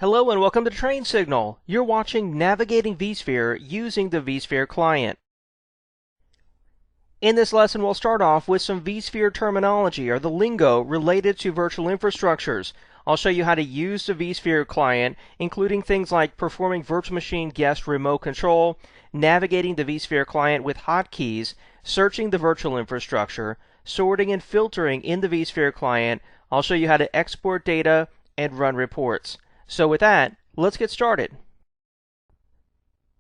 Hello and welcome to Train Signal. You're watching Navigating vSphere using the vSphere client. In this lesson, we'll start off with some vSphere terminology, or the lingo related to virtual infrastructures. I'll show you how to use the vSphere client, including things like performing virtual machine guest remote control, navigating the vSphere client with hotkeys, searching the virtual infrastructure, sorting and filtering in the vSphere client. I'll show you how to export data and run reports. So with that, let's get started.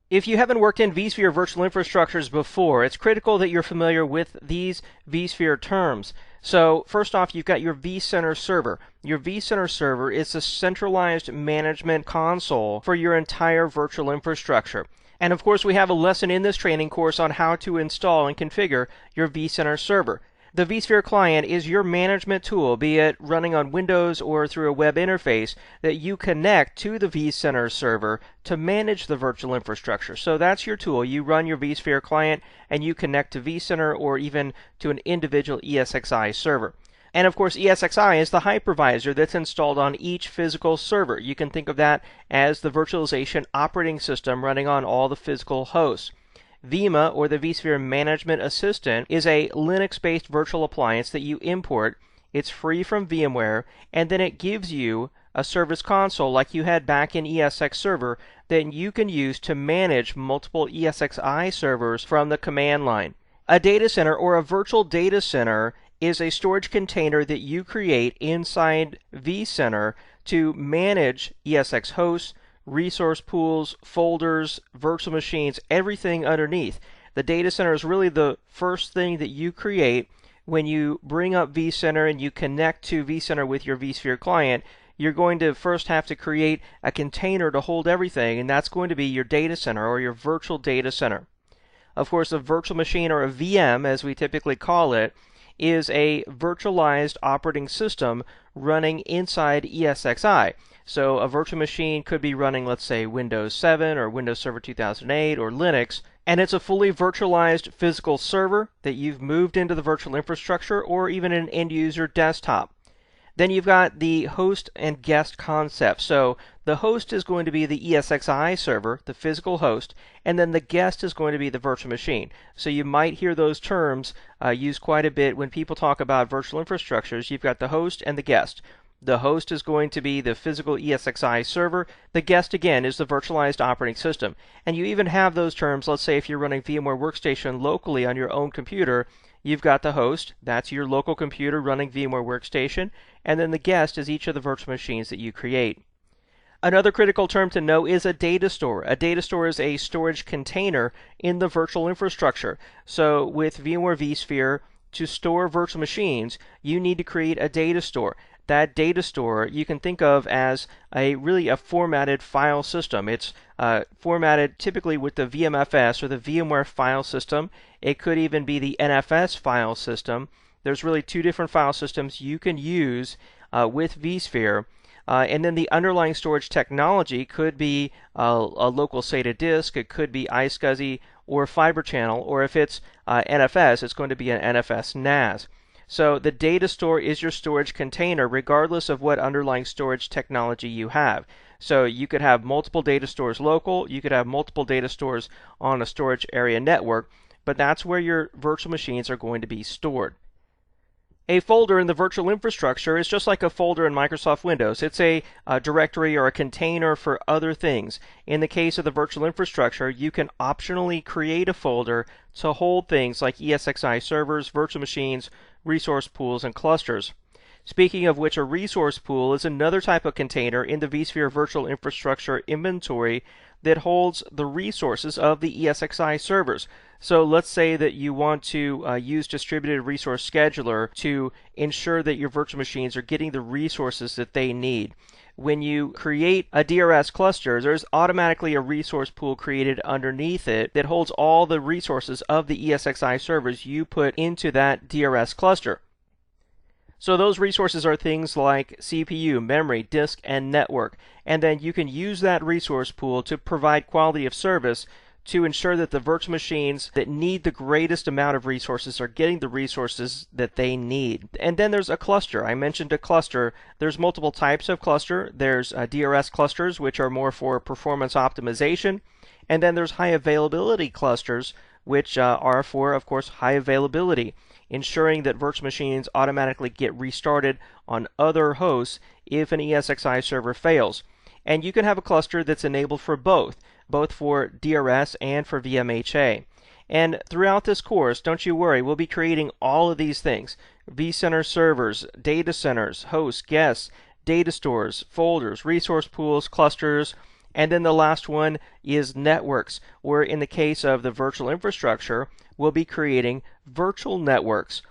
If you haven't worked in vSphere virtual infrastructures before, it's critical that you're familiar with these vSphere terms. So first off, you've got your vCenter server. Your vCenter server is a centralized management console for your entire virtual infrastructure. And of course, we have a lesson in this training course on how to install and configure your vCenter server. The vSphere client is your management tool, be it running on Windows or through a web interface, that you connect to the vCenter server to manage the virtual infrastructure. So that's your tool. You run your vSphere client and you connect to vCenter or even to an individual ESXi server. And of course, ESXi is the hypervisor that's installed on each physical server. You can think of that as the virtualization operating system running on all the physical hosts. VMA, or the vSphere Management Assistant, is a Linux-based virtual appliance that you import. It's free from VMware, and then it gives you a service console like you had back in ESX Server that you can use to manage multiple ESXi servers from the command line. A data center, or a virtual data center, is a storage container that you create inside vCenter to manage ESX hosts, resource pools, folders, virtual machines, everything underneath. The data center is really the first thing that you create when you bring up vCenter and you connect to vCenter with your vSphere client. You're going to first have to create a container to hold everything, and that's going to be your data center or your virtual data center. Of course, a virtual machine, or a VM as we typically call it, is a virtualized operating system running inside ESXi. So a virtual machine could be running, let's say, Windows 7 or Windows Server 2008 or Linux, and it's a fully virtualized physical server that you've moved into the virtual infrastructure or even an end-user desktop. Then you've got the host and guest concept. So the host is going to be the ESXi server, the physical host, and then the guest is going to be the virtual machine. So you might hear those terms used quite a bit when people talk about virtual infrastructures. You've got the host and the guest. The host is going to be the physical ESXi server. The guest, again, is the virtualized operating system. And you even have those terms, let's say if you're running VMware Workstation locally on your own computer, you've got the host, that's your local computer running VMware Workstation, and then the guest is each of the virtual machines that you create. Another critical term to know is a data store. A data store is a storage container in the virtual infrastructure. So with VMware vSphere, to store virtual machines, you need to create a data store. That data store you can think of as really a formatted file system. It's formatted typically with the VMFS, or the VMware file system. It could even be the NFS file system. There's really two different file systems you can use with vSphere. And then the underlying storage technology could be a local SATA disk, it could be iSCSI or Fiber Channel, or if it's NFS, it's going to be an NFS NAS. So the data store is your storage container regardless of what underlying storage technology you have. So you could have multiple data stores local, you could have multiple data stores on a storage area network, but that's where your virtual machines are going to be stored. A folder in the virtual infrastructure is just like a folder in Microsoft Windows. It's a directory or a container for other things. In the case of the virtual infrastructure, you can optionally create a folder to hold things like ESXi servers, virtual machines, resource pools, and clusters. Speaking of which, a resource pool is another type of container in the vSphere virtual infrastructure inventory that holds the resources of the ESXi servers. So let's say that you want to use Distributed Resource Scheduler to ensure that your virtual machines are getting the resources that they need. When you create a DRS cluster, there's automatically a resource pool created underneath it that holds all the resources of the ESXi servers you put into that DRS cluster. So those resources are things like CPU, memory, disk, and network. And then you can use that resource pool to provide quality of service to ensure that the virtual machines that need the greatest amount of resources are getting the resources that they need. And then there's a cluster. I mentioned a cluster. There's multiple types of cluster. There's DRS clusters, which are more for performance optimization. And then there's high availability clusters, which are for, of course, high availability, ensuring that virtual machines automatically get restarted on other hosts if an ESXi server fails. And you can have a cluster that's enabled for both for DRS and for VMHA. And throughout this course, don't you worry, we'll be creating all of these things: vCenter servers, data centers, hosts, guests, data stores, folders, resource pools, clusters, and then the last one is networks, where in the case of the virtual infrastructure, we'll be creating virtual networks.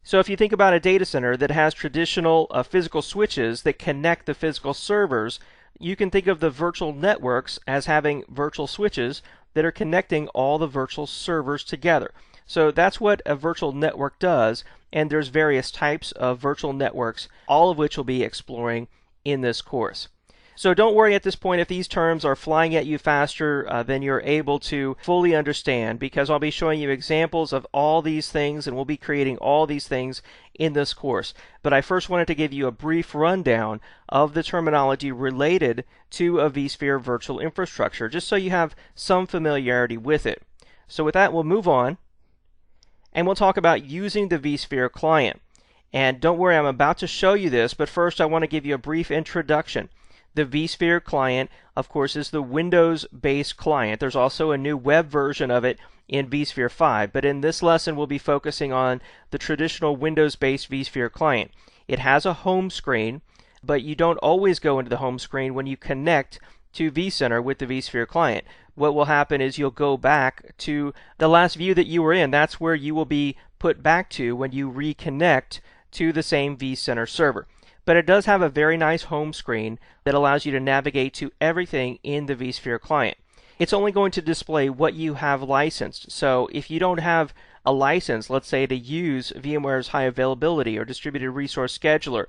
So if you think about a data center that has traditional physical switches that connect the physical servers, you can think of the virtual networks as having virtual switches that are connecting all the virtual servers together. So that's what a virtual network does, and there's various types of virtual networks, all of which we'll be exploring in this course. So don't worry at this point if these terms are flying at you faster than you're able to fully understand, because I'll be showing you examples of all these things, and we'll be creating all these things in this course. But I first wanted to give you a brief rundown of the terminology related to a vSphere virtual infrastructure, just so you have some familiarity with it. So with that, we'll move on, and we'll talk about using the vSphere client. And don't worry, I'm about to show you this, but first I want to give you a brief introduction. The vSphere client, of course, is the Windows-based client. There's also a new web version of it in vSphere 5, but in this lesson we'll be focusing on the traditional Windows-based vSphere client. It has a home screen, but you don't always go into the home screen when you connect to vCenter with the vSphere client. What will happen is you'll go back to the last view that you were in. That's where you will be put back to when you reconnect to the same vCenter server. But it does have a very nice home screen that allows you to navigate to everything in the vSphere client. It's only going to display what you have licensed. So if you don't have a license, let's say to use VMware's high availability or distributed resource scheduler,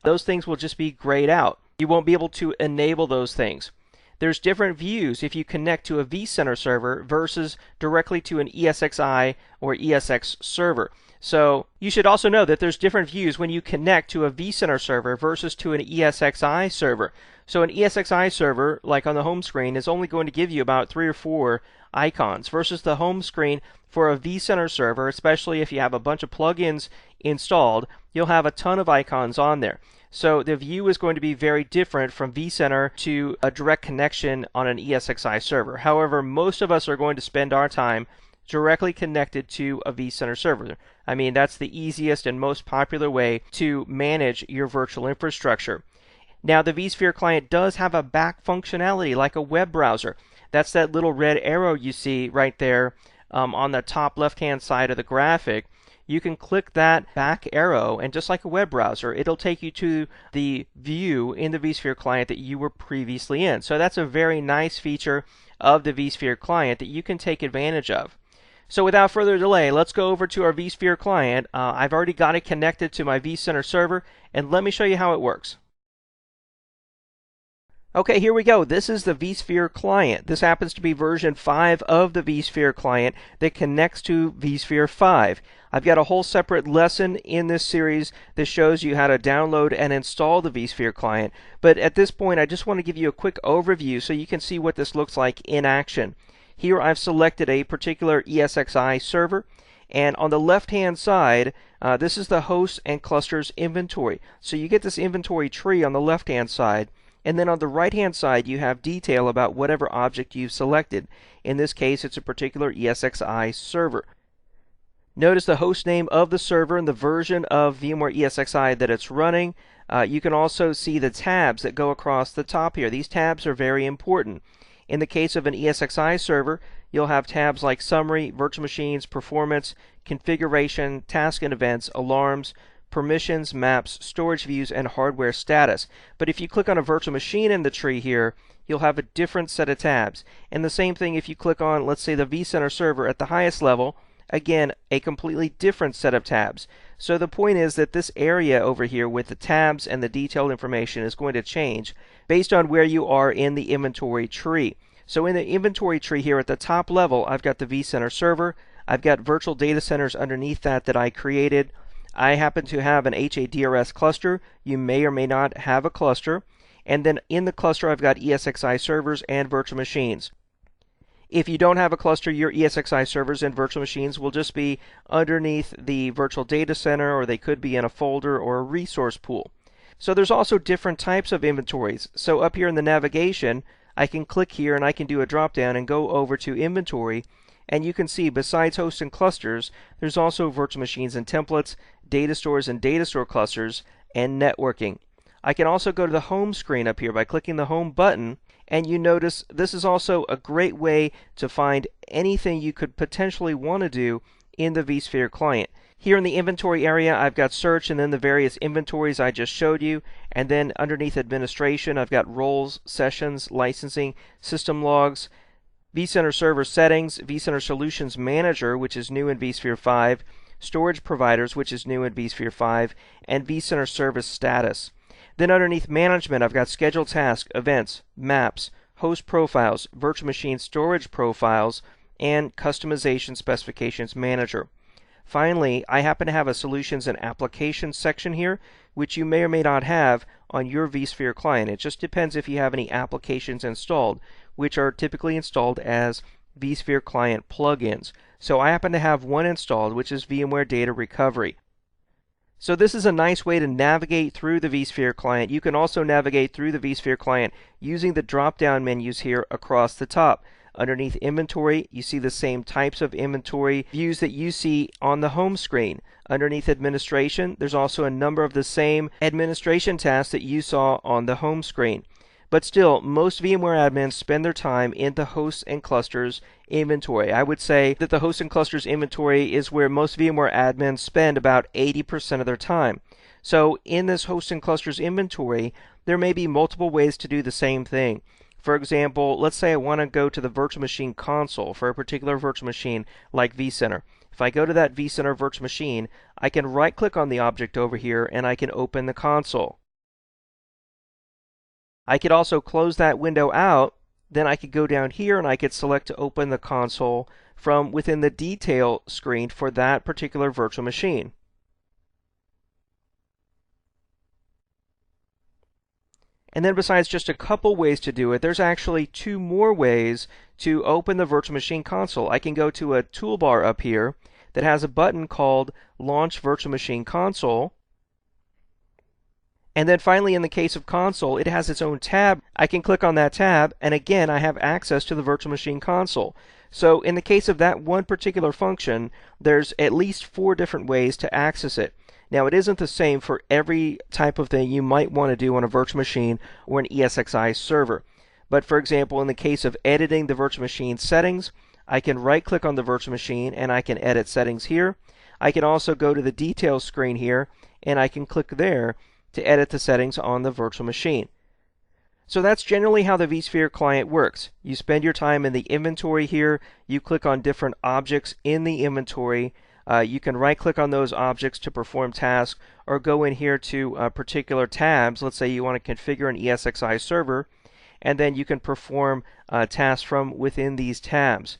those things will just be grayed out. You won't be able to enable those things. There's different views if you connect to a vCenter server versus directly to an ESXi or ESX server. So you should also know that there's different views when you connect to a vCenter server versus to an ESXi server. So an ESXi server, like on the home screen, is only going to give you about 3 or 4 icons versus the home screen for a vCenter server, especially if you have a bunch of plugins installed, you'll have a ton of icons on there. So the view is going to be very different from vCenter to a direct connection on an ESXi server. However, most of us are going to spend our time directly connected to a vCenter server. I mean, that's the easiest and most popular way to manage your virtual infrastructure. Now, the vSphere client does have a back functionality like a web browser. That's that little red arrow you see right there on the top left-hand side of the graphic. You can click that back arrow, and just like a web browser, it'll take you to the view in the vSphere client that you were previously in. So that's a very nice feature of the vSphere client that you can take advantage of. So without further delay, let's go over to our vSphere client. I've already got it connected to my vCenter server, and let me show you how it works. Okay, here we go. This is the vSphere client. This happens to be version 5 of the vSphere client that connects to vSphere 5. I've got a whole separate lesson in this series that shows you how to download and install the vSphere client. But at this point, I just want to give you a quick overview so you can see what this looks like in action. Here I've selected a particular ESXi server, and on the left-hand side, this is the hosts and clusters inventory. So you get this inventory tree on the left-hand side, and then on the right-hand side you have detail about whatever object you've selected. In this case, it's a particular ESXi server. Notice the host name of the server and the version of VMware ESXi that it's running. You can also see the tabs that go across the top here. These tabs are very important. In the case of an ESXi server, you'll have tabs like Summary, Virtual Machines, Performance, Configuration, Task and Events, Alarms, Permissions, Maps, Storage Views, and Hardware Status. But if you click on a virtual machine in the tree here, you'll have a different set of tabs. And the same thing if you click on, let's say, the vCenter server at the highest level, again, a completely different set of tabs. So the point is that this area over here with the tabs and the detailed information is going to change based on where you are in the inventory tree. So in the inventory tree here at the top level, I've got the vCenter server. I've got virtual data centers underneath that I created. I happen to have an HADRS cluster. You may or may not have a cluster. And then in the cluster, I've got ESXi servers and virtual machines. If you don't have a cluster, your ESXi servers and virtual machines will just be underneath the virtual data center, or they could be in a folder or a resource pool. So there's also different types of inventories. So up here in the navigation, I can click here and I can do a drop down and go over to inventory. And you can see besides hosts and clusters, there's also virtual machines and templates, data stores and data store clusters, and networking. I can also go to the home screen up here by clicking the home button. And you notice this is also a great way to find anything you could potentially want to do in the vSphere client. Here in the inventory area, I've got search and then the various inventories I just showed you. And then underneath administration, I've got roles, sessions, licensing, system logs, vCenter server settings, vCenter solutions manager, which is new in vSphere 5, storage providers, which is new in vSphere 5, and vCenter service status. Then underneath management, I've got scheduled tasks, events, maps, host profiles, virtual machine storage profiles, and customization specifications manager. Finally, I happen to have a solutions and applications section here, which you may or may not have on your vSphere client. It just depends if you have any applications installed, which are typically installed as vSphere client plugins. So I happen to have one installed, which is VMware Data Recovery. So this is a nice way to navigate through the vSphere client. You can also navigate through the vSphere client using the drop-down menus here across the top. Underneath inventory, you see the same types of inventory views that you see on the home screen. Underneath administration, there's also a number of the same administration tasks that you saw on the home screen. But still, most VMware admins spend their time in the hosts and clusters inventory. I would say that the hosts and clusters inventory is where most VMware admins spend about 80% of their time. So in this hosts and clusters inventory, there may be multiple ways to do the same thing. For example, let's say I want to go to the virtual machine console for a particular virtual machine like vCenter. If I go to that vCenter virtual machine, I can right-click on the object over here and I can open the console. I could also close that window out. Then I could go down here and I could select to open the console from within the detail screen for that particular virtual machine. And then besides just a couple ways to do it, there's actually two more ways to open the virtual machine console. I can go to a toolbar up here that has a button called Launch Virtual Machine Console. And then finally, in the case of console, it has its own tab. I can click on that tab, and again, I have access to the virtual machine console. So in the case of that one particular function, there's at least 4 different ways to access it. Now, it isn't the same for every type of thing you might want to do on a virtual machine or an ESXi server. But for example, in the case of editing the virtual machine settings, I can right-click on the virtual machine and I can edit settings here. I can also go to the details screen here, and I can click there to edit the settings on the virtual machine. So that's generally how the vSphere client works. You spend your time in the inventory here. You click on different objects in the inventory. You can right-click on those objects to perform tasks, or go in here to particular tabs. Let's say you want to configure an ESXi server, and then you can perform tasks from within these tabs.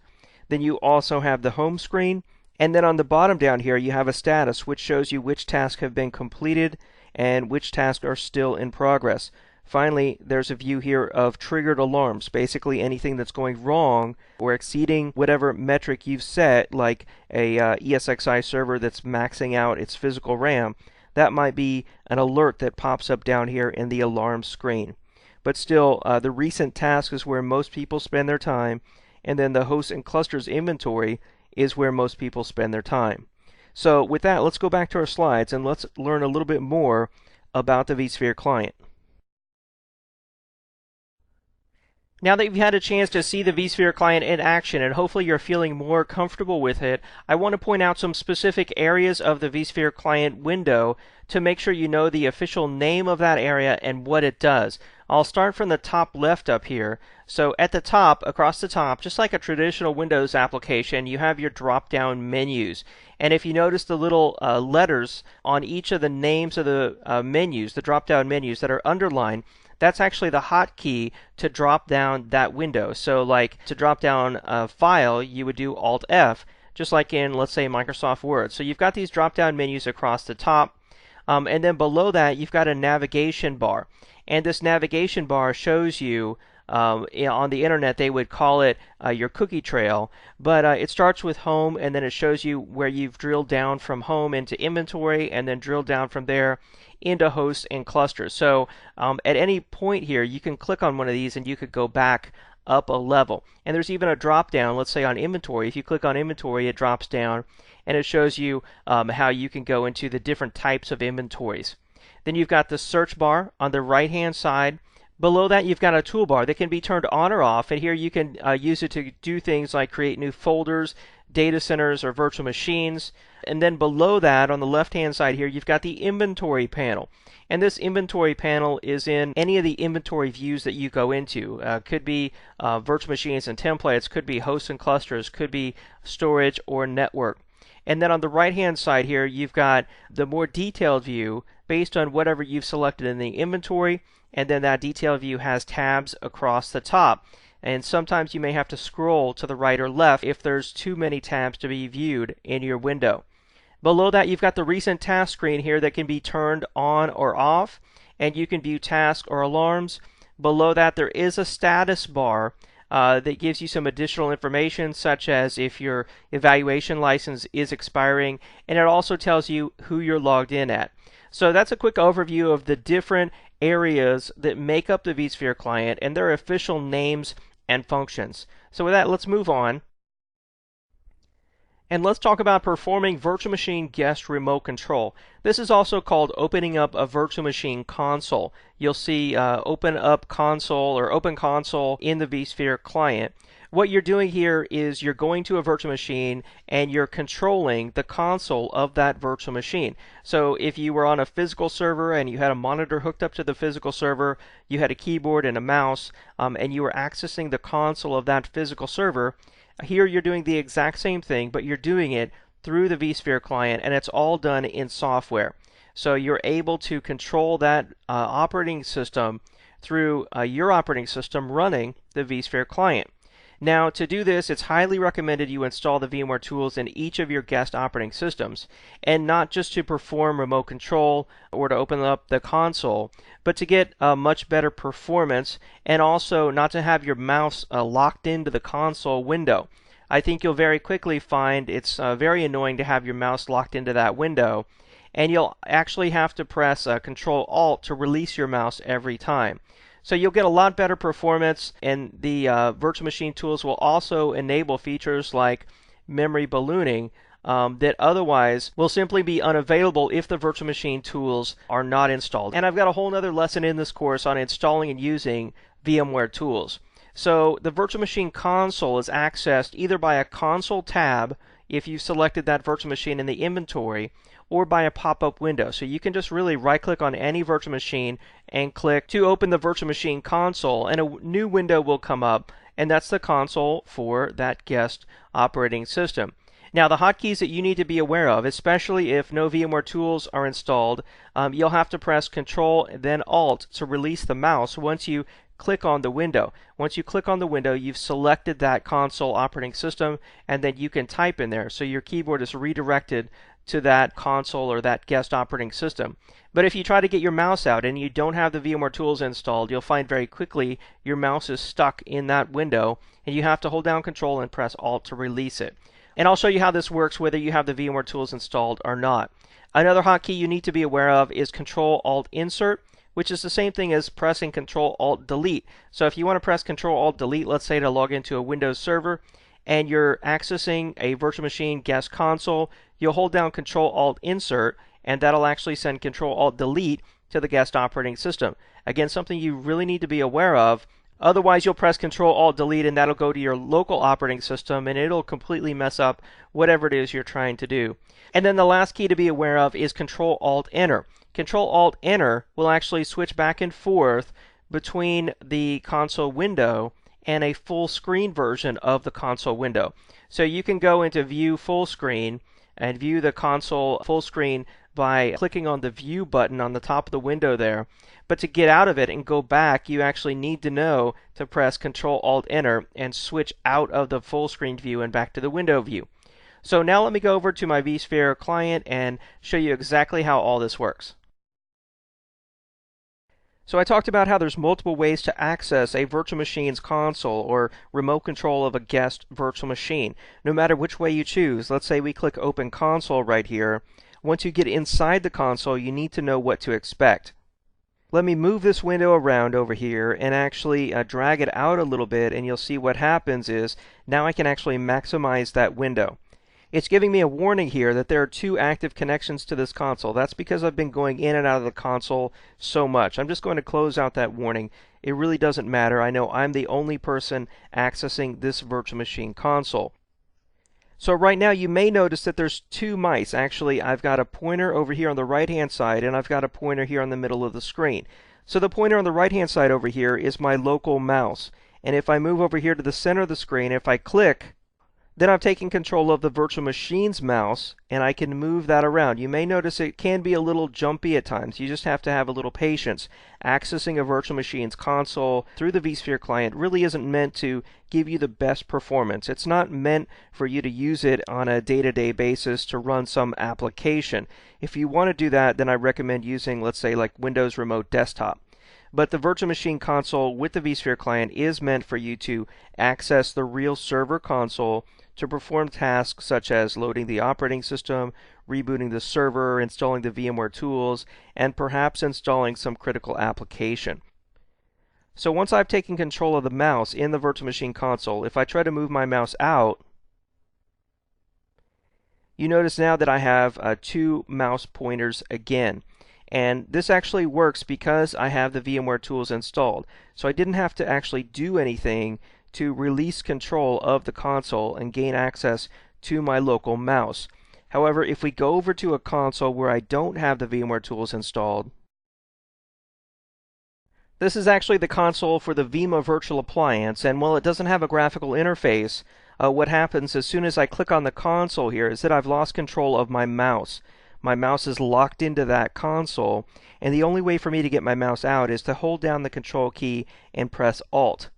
Then you also have the home screen, and then on the bottom down here you have a status which shows you which tasks have been completed and which tasks are still in progress. Finally, there's a view here of triggered alarms, basically anything that's going wrong or exceeding whatever metric you've set, like a ESXi server that's maxing out its physical RAM. That might be an alert that pops up down here in the alarm screen. But still, the recent task is where most people spend their time, and then the hosts and clusters inventory is where most people spend their time. So with that, let's go back to our slides and let's learn a little bit more about the vSphere client. Now that you've had a chance to see the vSphere client in action and hopefully you're feeling more comfortable with it, I want to point out some specific areas of the vSphere client window to make sure you know the official name of that area and what it does. I'll start from the top left up here. So at the top, across the top, just like a traditional Windows application, you have your drop-down menus. And if you notice the little letters on each of the names of the menus, the drop-down menus that are underlined, that's actually the hotkey to drop down that window. So like to drop down a file, you would do Alt F, just like in, let's say, Microsoft Word. So you've got these drop down menus across the top. And then below that, you've got a navigation bar. And this navigation bar shows you, on the internet, they would call it your cookie trail. But it starts with home, and then it shows you where you've drilled down from home into inventory, and then drilled down from there into hosts and clusters. So at any point here, you can click on one of these, and you could go back up a level. And there's even a drop down, let's say on inventory. If you click on inventory, it drops down and it shows you how you can go into the different types of inventories. Then you've got the search bar on the right hand side. Below that, you've got a toolbar that can be turned on or off, and here you can use it to do things like create new folders, data centers, or virtual machines. And then below that, on the left hand side here, you've got the inventory panel. And this inventory panel is in any of the inventory views that you go into. Could be virtual machines and templates, could be hosts and clusters, could be storage or network. And then on the right hand side here, you've got the more detailed view based on whatever you've selected in the inventory, and then that detailed view has tabs across the top. And sometimes you may have to scroll to the right or left if there's too many tabs to be viewed in your window. Below that, you've got the recent task screen here that can be turned on or off, and you can view tasks or alarms. Below that, there is a status bar that gives you some additional information, such as if your evaluation license is expiring, and it also tells you who you're logged in at. So that's a quick overview of the different areas that make up the vSphere client and their official names and functions. So with that, let's move on. And let's talk about performing virtual machine guest remote control. This is also called opening up a virtual machine console. You'll see open up console or open console in the vSphere client. What you're doing here is you're going to a virtual machine and you're controlling the console of that virtual machine. So if you were on a physical server and you had a monitor hooked up to the physical server, you had a keyboard and a mouse, and you were accessing the console of that physical server, here you're doing the exact same thing, but you're doing it through the vSphere client, and it's all done in software. So you're able to control that operating system through your operating system running the vSphere client. Now, to do this, it's highly recommended you install the VMware tools in each of your guest operating systems, and not just to perform remote control or to open up the console, but to get a much better performance, and also not to have your mouse locked into the console window. I think you'll very quickly find it's very annoying to have your mouse locked into that window, and you'll actually have to press Control-Alt to release your mouse every time. So you'll get a lot better performance, and the virtual machine tools will also enable features like memory ballooning that otherwise will simply be unavailable if the virtual machine tools are not installed. And I've got a whole other lesson in this course on installing and using VMware tools. So the virtual machine console is accessed either by a console tab if you've selected that virtual machine in the inventory, or by a pop-up window. So you can just really right-click on any virtual machine and click to open the virtual machine console, and a new window will come up, and that's the console for that guest operating system. Now, the hotkeys that you need to be aware of, especially if no VMware tools are installed, you'll have to press Control then Alt to release the mouse once you click on the window. Once you click on the window, you've selected that console operating system, and then you can type in there. So your keyboard is redirected to that console or that guest operating system. But if you try to get your mouse out and you don't have the VMware tools installed, you'll find very quickly your mouse is stuck in that window, and you have to hold down Control and press Alt to release it. And I'll show you how this works whether you have the VMware tools installed or not. Another hotkey you need to be aware of is Control-Alt-Insert, which is the same thing as pressing Control-Alt-Delete. So if you want to press Control-Alt-Delete, let's say to log into a Windows server, and you're accessing a virtual machine guest console, you'll hold down Control-Alt-Insert, and that'll actually send Control-Alt-Delete to the guest operating system. Again, something you really need to be aware of. Otherwise, you'll press Control-Alt-Delete, and that'll go to your local operating system, and it'll completely mess up whatever it is you're trying to do. And then the last key to be aware of is Control-Alt-Enter. Control-Alt-Enter will actually switch back and forth between the console window and a full screen version of the console window. So you can go into View Full Screen, and view the console full screen by clicking on the View button on the top of the window there. But to get out of it and go back, you actually need to know to press Control-Alt-Enter and switch out of the full screen view and back to the window view. So now let me go over to my vSphere client and show you exactly how all this works. So I talked about how there's multiple ways to access a virtual machine's console or remote control of a guest virtual machine. No matter which way you choose, let's say we click Open Console right here. Once you get inside the console, you need to know what to expect. Let me move this window around over here and actually drag it out a little bit, and you'll see what happens is now I can actually maximize that window. It's giving me a warning here that there are 2 active connections to this console. That's because I've been going in and out of the console so much. I'm just going to close out that warning. It really doesn't matter. I know I'm the only person accessing this virtual machine console. So right now you may notice that there's 2 mice. Actually, I've got a pointer over here on the right-hand side, and I've got a pointer here on the middle of the screen. So the pointer on the right-hand side over here is my local mouse. And if I move over here to the center of the screen, if I click, then I've taken control of the virtual machine's mouse, and I can move that around. You may notice it can be a little jumpy at times. You just have to have a little patience. Accessing a virtual machine's console through the vSphere client really isn't meant to give you the best performance. It's not meant for you to use it on a day-to-day basis to run some application. If you want to do that, then I recommend using, let's say, like Windows Remote Desktop. But the virtual machine console with the vSphere client is meant for you to access the real server console to perform tasks such as loading the operating system, rebooting the server, installing the VMware tools, and perhaps installing some critical application. So once I've taken control of the mouse in the virtual machine console, if I try to move my mouse out, you notice now that I have 2 mouse pointers again. And this actually works because I have the VMware tools installed. So I didn't have to actually do anything to release control of the console and gain access to my local mouse. However, if we go over to a console where I don't have the VMware tools installed, this is actually the console for the Vima virtual appliance, and while it doesn't have a graphical interface, what happens as soon as I click on the console here is that I've lost control of my mouse. My mouse is locked into that console, and the only way for me to get my mouse out is to hold down the control key and press Alt.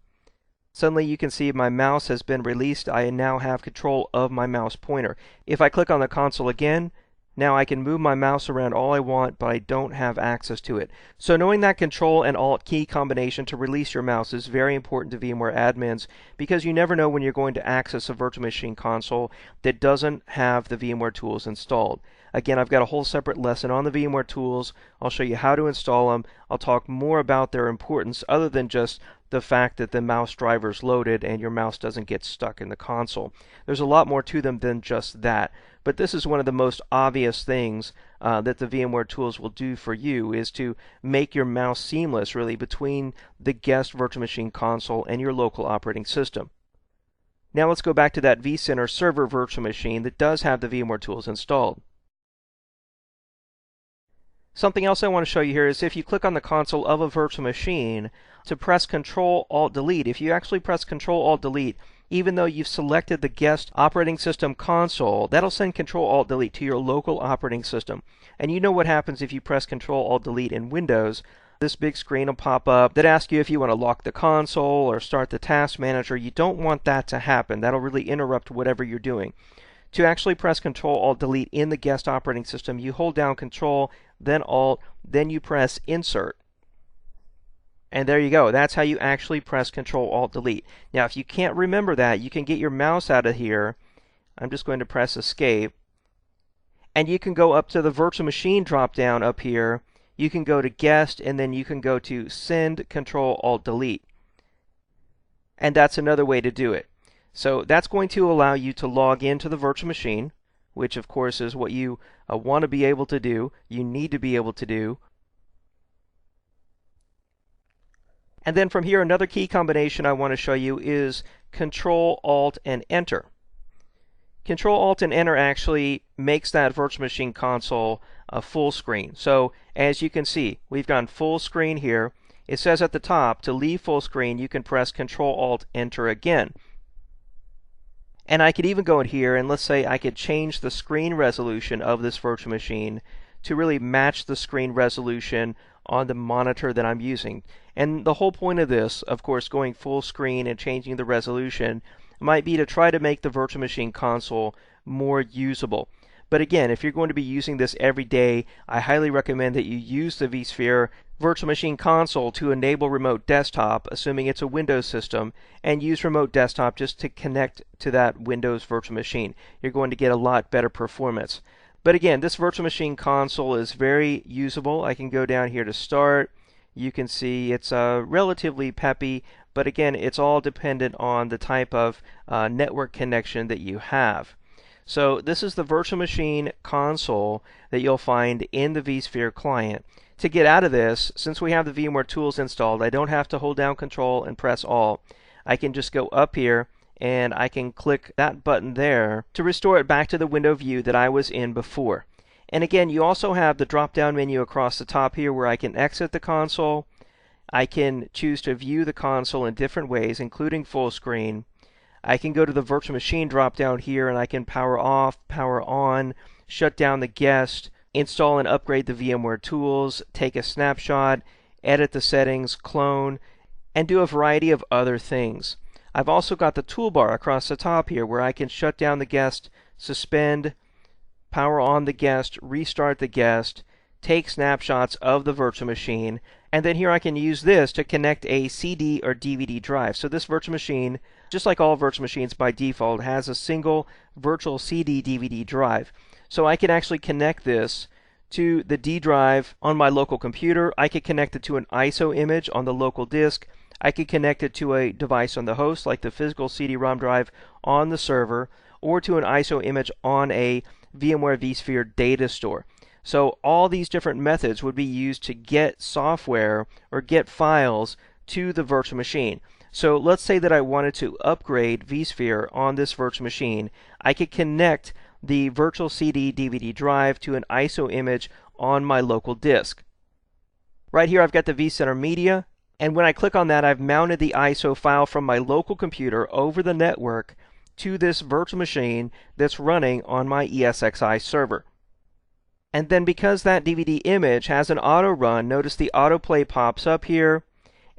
Suddenly you can see my mouse has been released. I now have control of my mouse pointer. If I click on the console again, now I can move my mouse around all I want, but I don't have access to it. So knowing that Control and Alt key combination to release your mouse is very important to VMware admins, because you never know when you're going to access a virtual machine console that doesn't have the VMware tools installed. Again, I've got a whole separate lesson on the VMware tools. I'll show you how to install them. I'll talk more about their importance other than just the fact that the mouse driver is loaded and your mouse doesn't get stuck in the console. There's a lot more to them than just that. But this is one of the most obvious things that the VMware tools will do for you, is to make your mouse seamless really between the guest virtual machine console and your local operating system. Now let's go back to that vCenter server virtual machine that does have the VMware tools installed. Something else I want to show you here is if you click on the console of a virtual machine to press Control-Alt-Delete, if you actually press Control-Alt-Delete, even though you've selected the guest operating system console, that'll send Control-Alt-Delete to your local operating system. And you know what happens if you press Control-Alt-Delete in Windows. This big screen will pop up that asks you if you want to lock the console or start the task manager. You don't want that to happen. That'll really interrupt whatever you're doing. To actually press Control-Alt-Delete in the guest operating system, you hold down Control, then Alt, then you press Insert. And there you go. That's how you actually press Control-Alt-Delete. Now, if you can't remember that, you can get your mouse out of here. I'm just going to press Escape. And you can go up to the Virtual Machine drop-down up here. You can go to Guest, and then you can go to Send Control-Alt-Delete. And that's another way to do it. So that's going to allow you to log into the virtual machine, which of course is what you want to be able to do. You need to be able to do. And then from here, another key combination I want to show you is Control, Alt, and Enter. Control, Alt, and Enter actually makes that virtual machine console a full screen. So as you can see, we've gone full screen here. It says at the top, to leave full screen, you can press Control, Alt, Enter again. And I could even go in here and let's say I could change the screen resolution of this virtual machine to really match the screen resolution on the monitor that I'm using. And the whole point of this, of course, going full screen and changing the resolution, might be to try to make the virtual machine console more usable. But again, if you're going to be using this every day, I highly recommend that you use the vSphere Virtual Machine Console to enable remote desktop, assuming it's a Windows system, and use remote desktop just to connect to that Windows virtual machine. You're going to get a lot better performance. But again, this virtual machine console is very usable. I can go down here to start. You can see it's relatively peppy, but again, it's all dependent on the type of network connection that you have. So this is the virtual machine console that you'll find in the vSphere client. To get out of this, since we have the VMware tools installed, I don't have to hold down Control and press Alt. I can just go up here and I can click that button there to restore it back to the window view that I was in before. And again, you also have the drop-down menu across the top here where I can exit the console. I can choose to view the console in different ways, including full screen. I can go to the virtual machine drop-down here and I can power off, power on, shut down the guest, install and upgrade the VMware tools, take a snapshot, edit the settings, clone, and do a variety of other things. I've also got the toolbar across the top here where I can shut down the guest, suspend, power on the guest, restart the guest, take snapshots of the virtual machine, and then here I can use this to connect a CD or DVD drive. So this virtual machine, just like all virtual machines by default, has a single virtual CD DVD drive. So I can actually connect this to the D drive on my local computer. I could connect it to an ISO image on the local disk. I could connect it to a device on the host, like the physical CD-ROM drive on the server, or to an ISO image on a VMware vSphere data store. So all these different methods would be used to get software or get files to the virtual machine. So let's say that I wanted to upgrade vSphere on this virtual machine. I could connect the virtual CD DVD drive to an ISO image on my local disk. Right here I've got the vCenter Media, and when I click on that, I've mounted the ISO file from my local computer over the network to this virtual machine that's running on my ESXi server. And then because that DVD image has an auto run, notice the autoplay pops up here,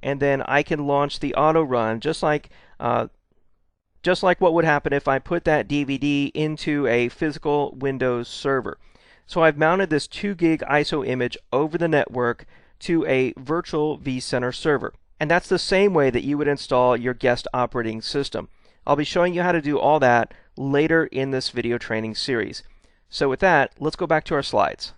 and then I can launch the auto run just like what would happen if I put that DVD into a physical Windows server. So I've mounted this 2 gig ISO image over the network to a virtual vCenter server. And that's the same way that you would install your guest operating system. I'll be showing you how to do all that later in this video training series. So with that, let's go back to our slides.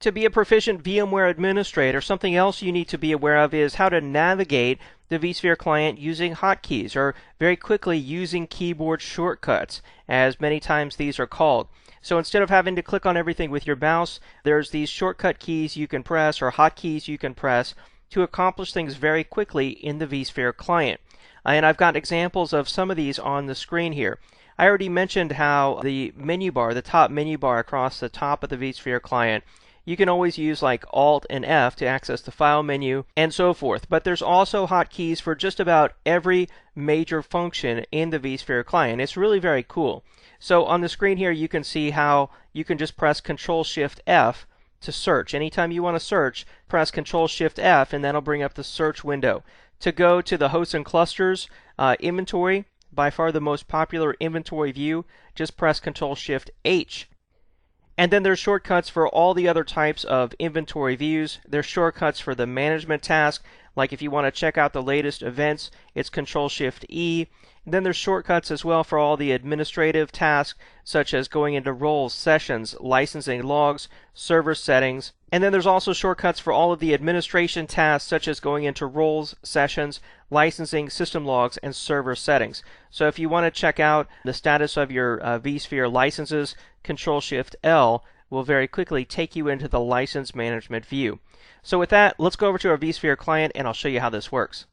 To be a proficient VMware administrator, something else you need to be aware of is how to navigate the vSphere client using hotkeys, or very quickly using keyboard shortcuts, as many times these are called. So instead of having to click on everything with your mouse, there's these shortcut keys you can press, or hotkeys you can press, to accomplish things very quickly in the vSphere client. And I've got examples of some of these on the screen here. I already mentioned how the menu bar, the top menu bar across the top of the vSphere client, you can always use like Alt and F to access the file menu and so forth. But there's also hotkeys for just about every major function in the vSphere client. It's really very cool. So on the screen here you can see how you can just press Control-Shift-F to search. Anytime you want to search, press Control-Shift-F and that'll bring up the search window. To go to the hosts and clusters inventory, by far the most popular inventory view, just press Control-Shift-H. And then there's shortcuts for all the other types of inventory views. There's shortcuts for the management task, like if you want to check out the latest events, it's Control-Shift-E. And then there's shortcuts as well for all the administrative tasks, such as going into roles, sessions, licensing logs, server settings. And then there's also shortcuts for all of the administration tasks, such as going into roles, sessions, licensing, system logs, and server settings. So if you want to check out the status of your vSphere licenses, Control-Shift-L will very quickly take you into the license management view. So with that, let's go over to our vSphere client and I'll show you how this works.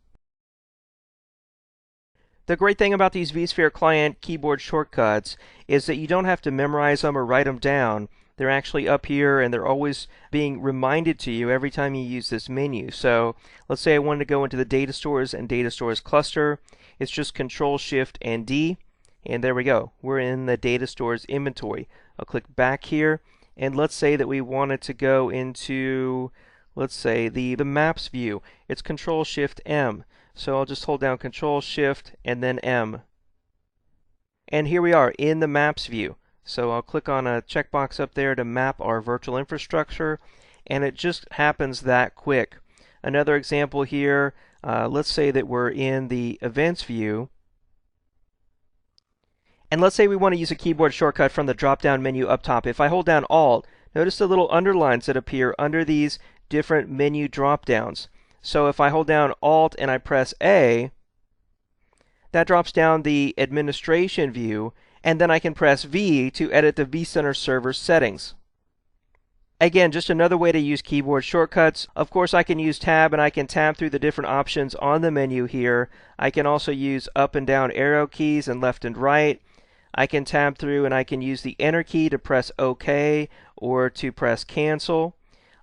The great thing about these vSphere client keyboard shortcuts is that you don't have to memorize them or write them down. they're actually up here and they're always being reminded to you every time you use this menu. So let's say I wanted to go into the data stores and data stores cluster. It's just Control Shift and D, and there we go. We're in the data stores inventory. I'll click back here, and let's say that we wanted to go into, let's say, the maps view. It's Control Shift M. So I'll just hold down Control Shift and then M. And here we are in the maps view. So I'll click on a checkbox up there to map our virtual infrastructure, and it just happens that quick. Another example here, let's say that we're in the events view, and let's say we want to use a keyboard shortcut from the drop-down menu up top. If I hold down Alt, notice the little underlines that appear under these different menu drop-downs. So if I hold down Alt and I press A, that drops down the administration view, and then I can press V to edit the vCenter server settings. Again, just another way to use keyboard shortcuts. Of course, I can use Tab, and I can tab through the different options on the menu here. I can also use up and down arrow keys and left and right. I can tab through, and I can use the Enter key to press OK or to press Cancel.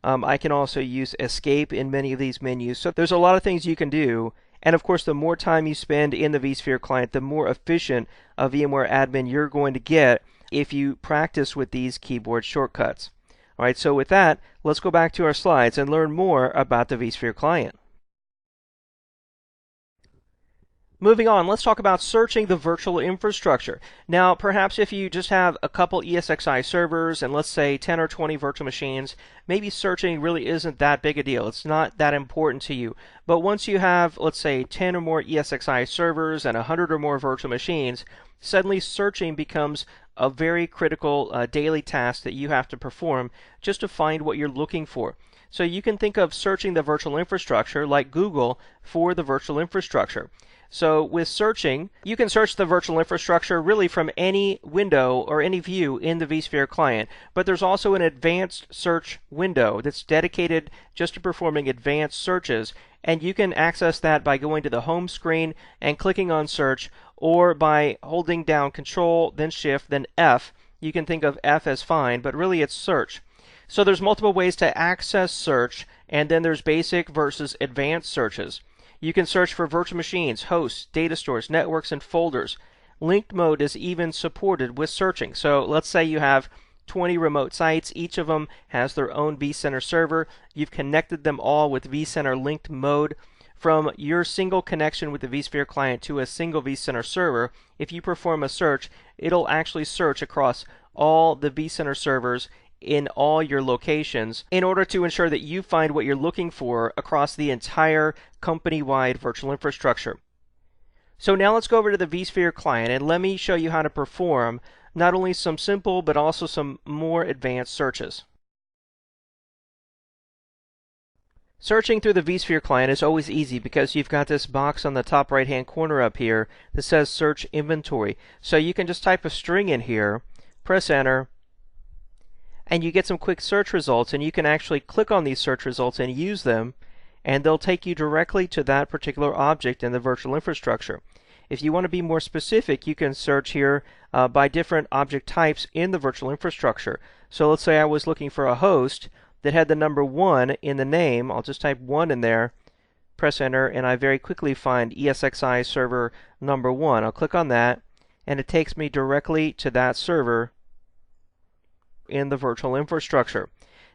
I can also use Escape in many of these menus. So there's a lot of things you can do. And of course, the more time you spend in the vSphere client, the more efficient a VMware admin you're going to get if you practice with these keyboard shortcuts. All right, so with that, let's go back to our slides and learn more about the vSphere client. Moving on, let's talk about searching the virtual infrastructure. Now, perhaps if you just have a couple ESXi servers and let's say 10 or 20 virtual machines, maybe searching really isn't that big a deal. It's not that important to you. But once you have, let's say, 10 or more ESXi servers and 100 or more virtual machines, suddenly searching becomes a very critical daily task that you have to perform just to find what you're looking for. So you can think of searching the virtual infrastructure like Google for the virtual infrastructure. So with searching, you can search the virtual infrastructure really from any window or any view in the vSphere client, but there's also an advanced search window that's dedicated just to performing advanced searches, and you can access that by going to the home screen and clicking on search, or by holding down Control, then Shift, then F. You can think of F as find, but really it's search. So there's multiple ways to access search, and then there's basic versus advanced searches. You can search for virtual machines, hosts, data stores, networks, and folders. Linked mode is even supported with searching. So let's say you have 20 remote sites. Each of them has their own vCenter server. You've connected them all with vCenter linked mode. From your single connection with the vSphere client to a single vCenter server, if you perform a search, it'll actually search across all the vCenter servers in all your locations in order to ensure that you find what you're looking for across the entire company-wide virtual infrastructure. So now let's go over to the vSphere client and let me show you how to perform not only some simple but also some more advanced searches. Searching through the vSphere client is always easy because you've got this box on the top right hand corner up here that says Search Inventory. So you can just type a string in here, press Enter, and you get some quick search results, and you can actually click on these search results and use them, and they'll take you directly to that particular object in the virtual infrastructure. If you want to be more specific, you can search here by different object types in the virtual infrastructure. So let's say I was looking for a host that had the number 1 in the name. I'll just type 1 in there, press Enter, and I very quickly find ESXi server number 1. I'll click on that, and it takes me directly to that server in the virtual infrastructure.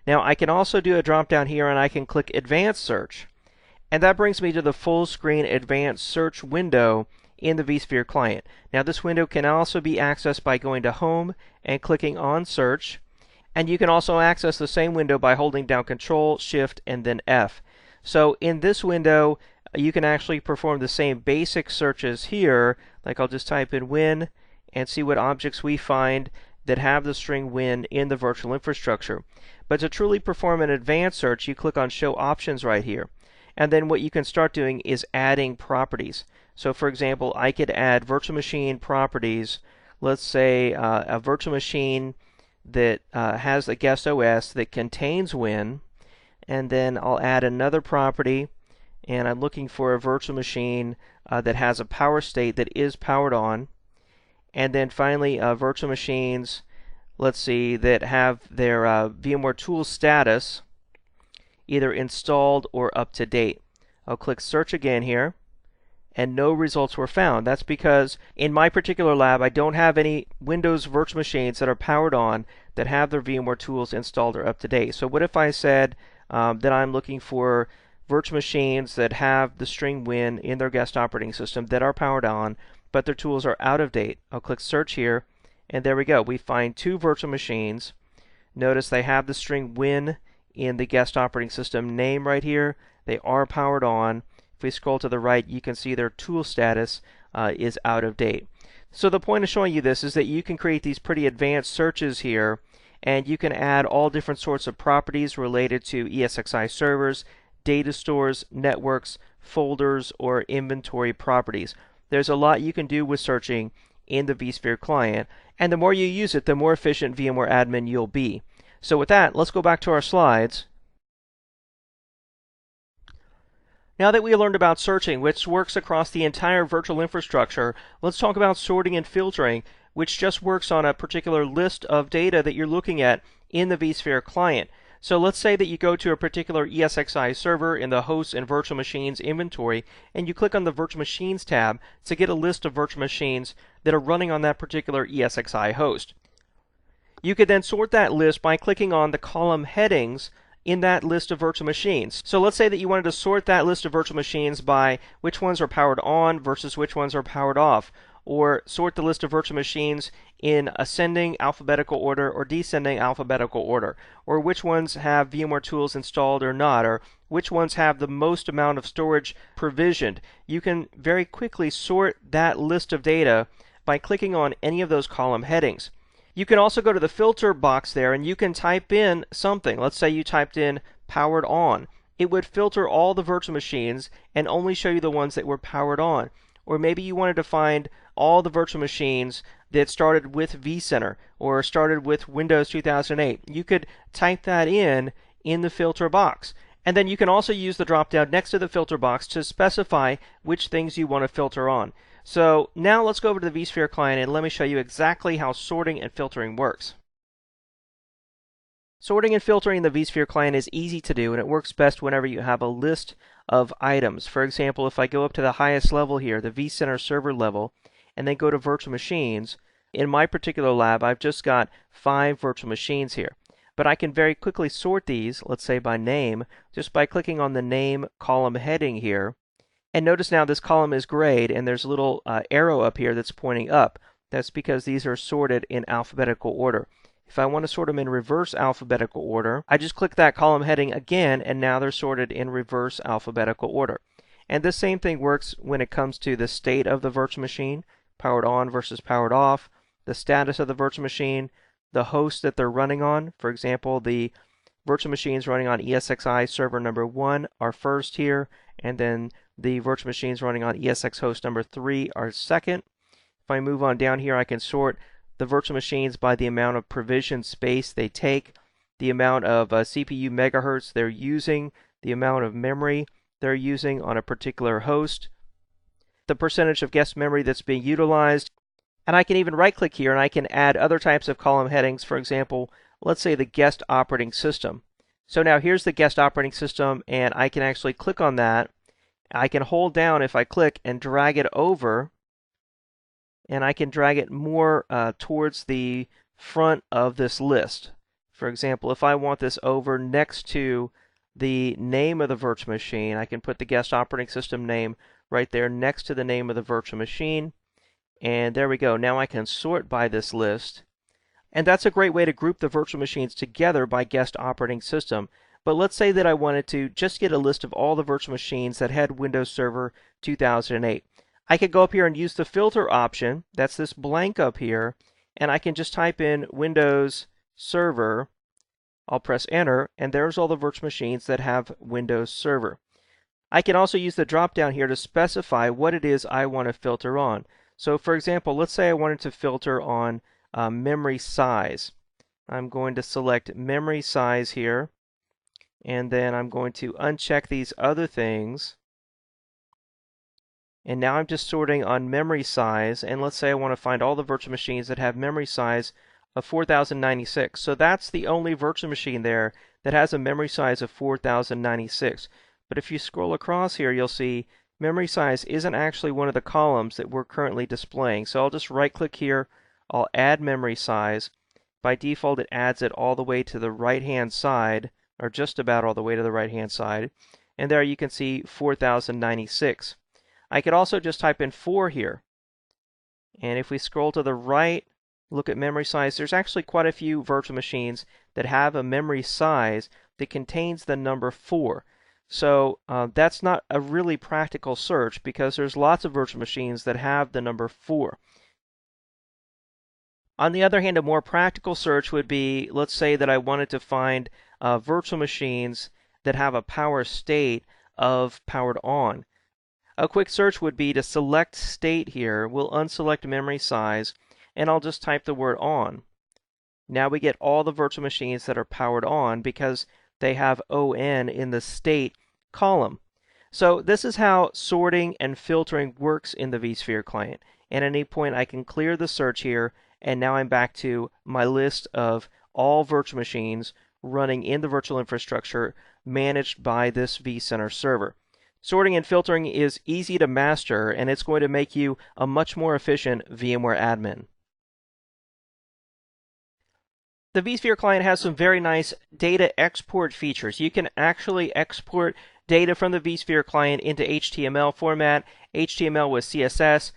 Now I can also do a drop down here and I can click Advanced Search, and that brings me to the full screen Advanced Search window in the vSphere client. Now this window can also be accessed by going to Home and clicking on Search, and you can also access the same window by holding down Control, Shift, and then F. So in this window you can actually perform the same basic searches here, like I'll just type in Win and see what objects we find that have the string Win in the virtual infrastructure. But to truly perform an advanced search, you click on Show Options right here. And then what you can start doing is adding properties. So for example, I could add virtual machine properties. Let's say a virtual machine that has a guest OS that contains Win. And then I'll add another property, and I'm looking for a virtual machine that has a power state that is powered on. And then finally, virtual machines, let's see, that have their VMware Tools status either installed or up to date. I'll click search again here, and no results were found. That's because in my particular lab, I don't have any Windows virtual machines that are powered on that have their VMware Tools installed or up to date. So what if I said that I'm looking for virtual machines that have the string Win in their guest operating system that are powered on, but their tools are out of date? I'll click search here, and there we go. We find two virtual machines. Notice they have the string Win in the guest operating system name right here. They are powered on. If we scroll to the right, you can see their tool status is out of date. So the point of showing you this is that you can create these pretty advanced searches here, and you can add all different sorts of properties related to ESXi servers, data stores, networks, folders, or inventory properties. There's a lot you can do with searching in the vSphere client, and the more you use it, the more efficient VMware admin you'll be. So with that, let's go back to our slides. Now that we learned about searching, which works across the entire virtual infrastructure, let's talk about sorting and filtering, which just works on a particular list of data that you're looking at in the vSphere client. So let's say that you go to a particular ESXi server in the hosts and virtual machines inventory, and you click on the virtual machines tab to get a list of virtual machines that are running on that particular ESXi host. You could then sort that list by clicking on the column headings in that list of virtual machines. So let's say that you wanted to sort that list of virtual machines by which ones are powered on versus which ones are powered off, or sort the list of virtual machines in ascending alphabetical order or descending alphabetical order, or which ones have VMware Tools installed or not, or which ones have the most amount of storage provisioned. You can very quickly sort that list of data by clicking on any of those column headings. You can also go to the filter box there, and you can type in something. Let's say you typed in powered on. It would filter all the virtual machines and only show you the ones that were powered on. Or maybe you wanted to find all the virtual machines that started with vCenter or started with Windows 2008. You could type that in the filter box. And then you can also use the drop down next to the filter box to specify which things you want to filter on. So now let's go over to the vSphere client and let me show you exactly how sorting and filtering works. Sorting and filtering in the vSphere client is easy to do, and it works best whenever you have a list of items. For example, if I go up to the highest level here, the vCenter server level, and then go to virtual machines, in my particular lab, I've just got 5 virtual machines here. But I can very quickly sort these, let's say by name, just by clicking on the name column heading here. And notice now this column is grayed, and there's a little arrow up here that's pointing up. That's because these are sorted in alphabetical order. If I want to sort them in reverse alphabetical order, I just click that column heading again, and now they're sorted in reverse alphabetical order. And the same thing works when it comes to the state of the virtual machine, powered on versus powered off, the status of the virtual machine, the host that they're running on. For example, the virtual machines running on ESXi server number 1 are first here, and then the virtual machines running on ESX host number 3 are second. If I move on down here, I can sort the virtual machines by the amount of provision space they take, the amount of CPU megahertz they're using, the amount of memory they're using on a particular host, the percentage of guest memory that's being utilized. And I can even right click here and I can add other types of column headings. For example, let's say the guest operating system. So now here's the guest operating system, and I can actually click on that. I can hold down if I click and drag it over, and I can drag it more towards the front of this list. For example, if I want this over next to the name of the virtual machine, I can put the guest operating system name right there next to the name of the virtual machine. And there we go. Now I can sort by this list. And that's a great way to group the virtual machines together by guest operating system. But let's say that I wanted to just get a list of all the virtual machines that had Windows Server 2008. I could go up here and use the filter option. That's this blank up here. And I can just type in Windows Server. I'll press enter, and there's all the virtual machines that have Windows Server. I can also use the drop down here to specify what it is I want to filter on. So for example, let's say I wanted to filter on memory size. I'm going to select memory size here, and then I'm going to uncheck these other things. And now I'm just sorting on memory size, and let's say I want to find all the virtual machines that have memory size of 4096. So that's the only virtual machine there that has a memory size of 4096. But if you scroll across here, you'll see memory size isn't actually one of the columns that we're currently displaying. So I'll just right click here, I'll add memory size. By default, it adds it all the way to the right hand side, or just about all the way to the right hand side. And there you can see 4096. I could also just type in 4 here. And if we scroll to the right, look at memory size, there's actually quite a few virtual machines that have a memory size that contains the number 4. So that's not a really practical search because there's lots of virtual machines that have the number 4. On the other hand, a more practical search would be, let's say that I wanted to find virtual machines that have a power state of powered on. A quick search would be to select state here. We'll unselect memory size, and I'll just type the word on. Now we get all the virtual machines that are powered on because they have ON in the state column. So this is how sorting and filtering works in the vSphere client. And at any point I can clear the search here, and now I'm back to my list of all virtual machines running in the virtual infrastructure managed by this vCenter server. Sorting and filtering is easy to master, and it's going to make you a much more efficient VMware admin. The vSphere client has some very nice data export features. You can actually export data from the vSphere client into HTML format, HTML with CSS,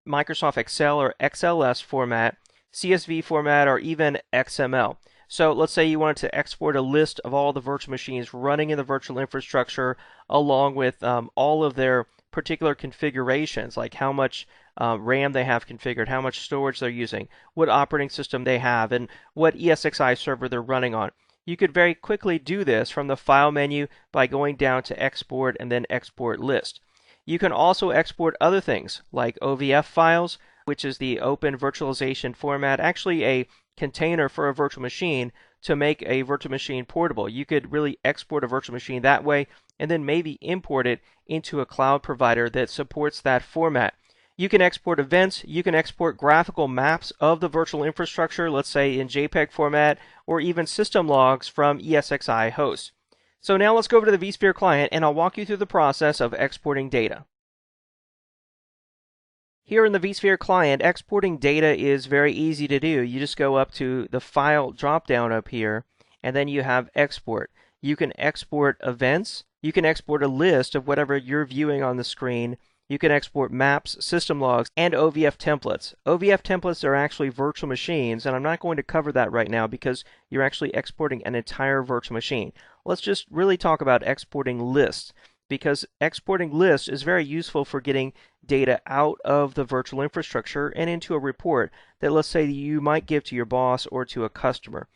Microsoft Excel or XLS format, CSV format, or even XML. So let's say you wanted to export a list of all the virtual machines running in the virtual infrastructure along with all of their particular configurations, like how much RAM they have configured, how much storage they're using, what operating system they have, and what ESXi server they're running on. You could very quickly do this from the File menu by going down to Export and then Export List. You can also export other things like OVF files, which is the Open Virtualization Format, actually a container for a virtual machine to make a virtual machine portable. You could really export a virtual machine that way and then maybe import it into a cloud provider that supports that format. You can export events, you can export graphical maps of the virtual infrastructure, let's say in JPEG format, or even system logs from ESXi hosts. So now let's go over to the vSphere client and I'll walk you through the process of exporting data. Here in the vSphere client, exporting data is very easy to do. You just go up to the File drop-down up here, and then you have Export. You can export events. You can export a list of whatever you're viewing on the screen. You can export maps, system logs, and OVF templates. OVF templates are actually virtual machines, and I'm not going to cover that right now because you're actually exporting an entire virtual machine. Let's just really talk about exporting lists, because exporting lists is very useful for getting data out of the virtual infrastructure and into a report that, let's say, you might give to your boss or to a customer.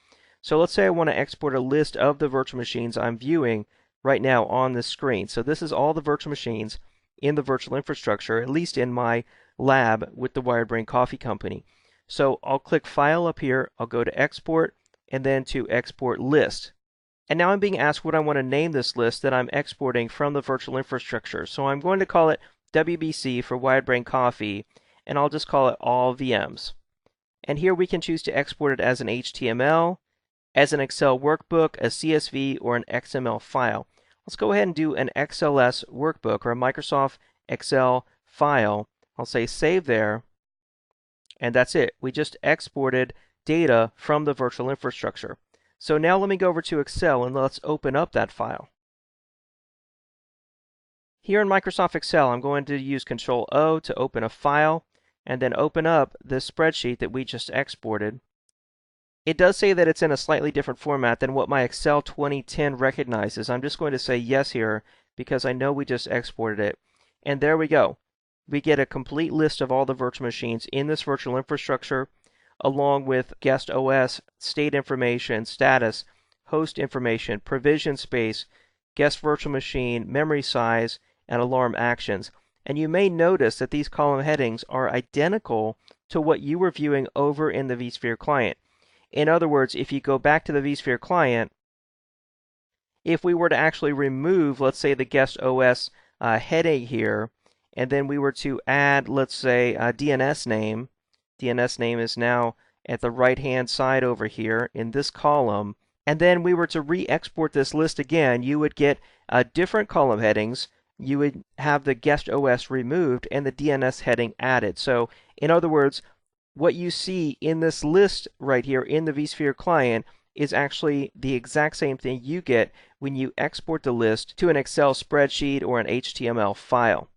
So let's say I want to export a list of the virtual machines I'm viewing right now on the screen. So this is all the virtual machines in the virtual infrastructure, at least in my lab with the Wired Brain Coffee Company. So I'll click File up here, I'll go to Export, and then to Export List. And now I'm being asked what I want to name this list that I'm exporting from the virtual infrastructure. So I'm going to call it WBC for Wired Brain Coffee, and I'll just call it All VMs. And here we can choose to export it as an HTML, as an Excel workbook, a CSV, or an XML file. Let's go ahead and do an XLS workbook or a Microsoft Excel file. I'll say save there, and that's it. We just exported data from the virtual infrastructure. So now let me go over to Excel and let's open up that file. Here in Microsoft Excel, I'm going to use Control-O to open a file and then open up this spreadsheet that we just exported. It does say that it's in a slightly different format than what my Excel 2010 recognizes. I'm just going to say yes here because I know we just exported it. And there we go. We get a complete list of all the virtual machines in this virtual infrastructure, along with guest OS, state information, status, host information, provision space, guest virtual machine, memory size, and alarm actions. And you may notice that these column headings are identical to what you were viewing over in the vSphere client. In other words, if you go back to the vSphere client, if we were to actually remove, let's say, the guest OS heading here, and then we were to add, let's say, a DNS name is now at the right hand side over here in this column, and then we were to re-export this list again, you would get different column headings. You would have the guest OS removed and the DNS heading added. So in other words, what you see in this list right here in the vSphere client is actually the exact same thing you get when you export the list to an Excel spreadsheet or an HTML file.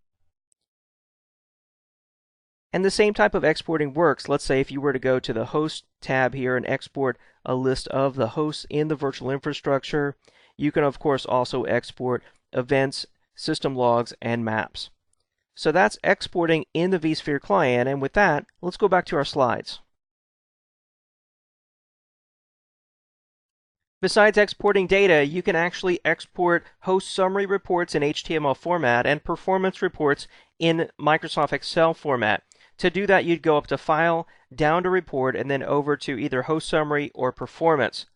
And the same type of exporting works. Let's say if you were to go to the host tab here and export a list of the hosts in the virtual infrastructure, you can of course also export events, system logs, and maps. So that's exporting in the vSphere client, and with that, let's go back to our slides. Besides exporting data, you can actually export host summary reports in HTML format and performance reports in Microsoft Excel format. To do that, you'd go up to File, down to Report, and then over to either Host Summary or Performance.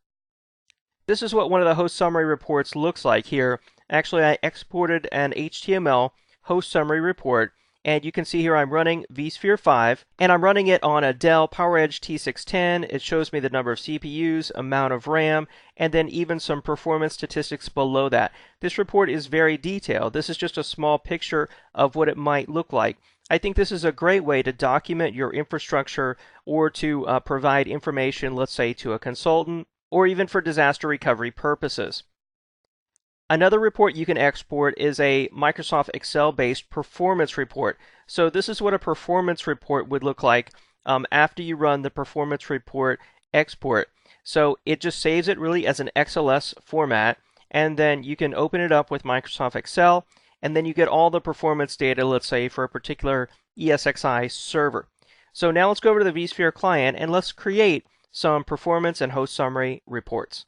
This is what one of the host summary reports looks like here. Actually, I exported an HTML host summary report, and you can see here I'm running vSphere 5, and I'm running it on a Dell PowerEdge T610. It shows me the number of CPUs, amount of RAM, and then even some performance statistics below that. This report is very detailed. This is just a small picture of what it might look like. I think this is a great way to document your infrastructure or to provide information, let's say, to a consultant, or even for disaster recovery purposes. Another report you can export is a Microsoft Excel-based performance report. So this is what a performance report would look like after you run the performance report export. So it just saves it really as an XLS format, and then you can open it up with Microsoft Excel, and then you get all the performance data, let's say, for a particular ESXi server. So now let's go over to the vSphere client, and let's create some performance and host summary reports.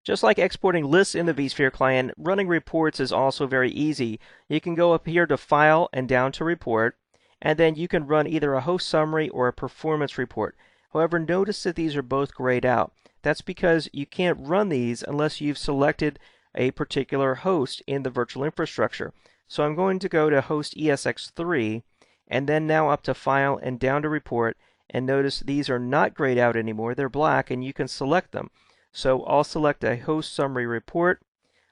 Just like exporting lists in the vSphere client, running reports is also very easy. You can go up here to File and down to Report, and then you can run either a host summary or a performance report. However, notice that these are both grayed out. That's because you can't run these unless you've selected a particular host in the virtual infrastructure. So I'm going to go to host ESX3, and then now up to File and down to Report, and notice these are not grayed out anymore. They're black, and you can select them. So I'll select a host summary report.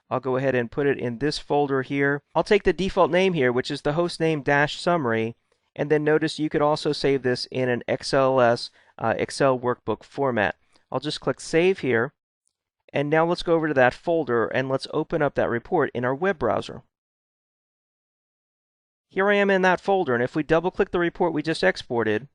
I'll go ahead and put it in this folder here. I'll take the default name here, which is the host name -summary, and then notice you could also save this in an XLS Excel workbook format. I'll just click Save here, and now let's go over to that folder and let's open up that report in our web browser. Here I am in that folder, and if we double click the report we just exported,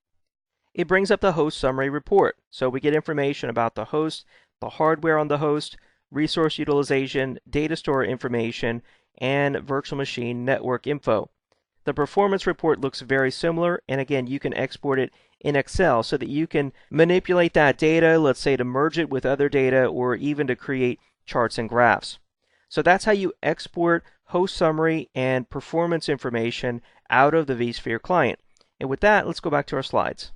it brings up the host summary report. So we get information about the host, the hardware on the host, resource utilization, data store information, and virtual machine network info. The performance report looks very similar, and again, you can export it in Excel so that you can manipulate that data, let's say to merge it with other data or even to create charts and graphs. So that's how you export host summary and performance information out of the vSphere client. And with that, let's go back to our slides.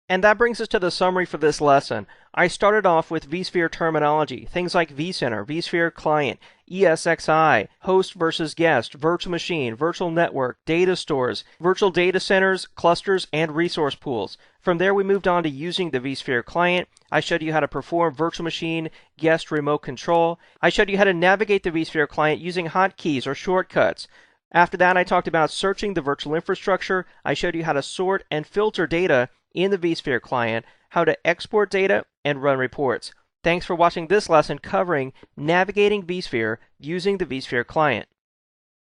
And that brings us to the summary for this lesson. I started off with vSphere terminology, things like vCenter, vSphere client, ESXi, host versus guest, virtual machine, virtual network, data stores, virtual data centers, clusters, and resource pools. From there, we moved on to using the vSphere client. I showed you how to perform virtual machine, guest remote control. I showed you how to navigate the vSphere client using hotkeys or shortcuts. After that, I talked about searching the virtual infrastructure. I showed you how to sort and filter data in the vSphere client, how to export data, and run reports. Thanks for watching this lesson covering navigating vSphere using the vSphere client.